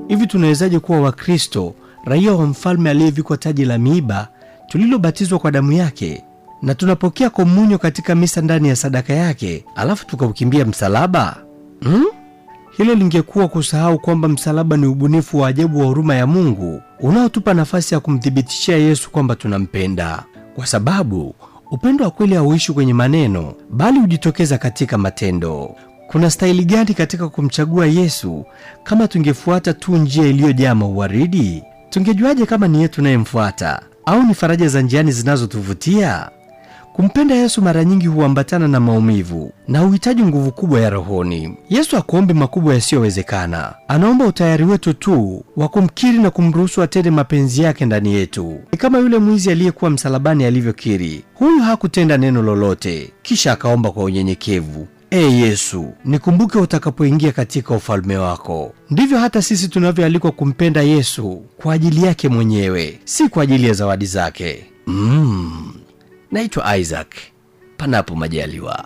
Hivi tunawezaje kuwa Wakristo, raia wa mfalme aliyevikwa taji la miiba, tulilobatizwa kwa damu yake, na tunapokea komunyo katika misa ndani ya sadaka yake, alafu tukaukimbia msalaba? Hilo lingekuwa kusahau kwamba msalaba ni ubunifu wa ajabu wa huruma ya Mungu unaotupa nafasi ya kumthibitishia Yesu kwamba tunampenda, kwa sababu upendo wa kweli hauishi kwenye maneno bali hujitokeza katika matendo. Kuna staili gani katika kumchagua Yesu kama tungefuata tu njia iliyojaa mauwaridi? Tungejuaje kama ni yetu tunayemfuata au ni faraja za njiani zinazotuvutia? Kumpenda Yesu mara nyingi huambatana na maumivu na uhitaji nguvu kubwa ya rohoni. Yesu hakuombi makubwa yasiyowezekana. Anaomba utayari wetu tu wa kumkiri na kumruhusu atende mapenzi yake ndani yetu. Ni kama yule mwizi aliyekuwa msalabani alivyokiri. Huyu hakutenda neno lolote, kisha akaomba kwa unyenyekevu, Yesu, nikumbuke utakapoingia katika ufalme wako. Ndivyo hata sisi tunavyoalikwa kumpenda Yesu kwa ajili yake mwenyewe, si kwa ajili ya zawadi zake. Naitwa Isaac, panapo majaliwa.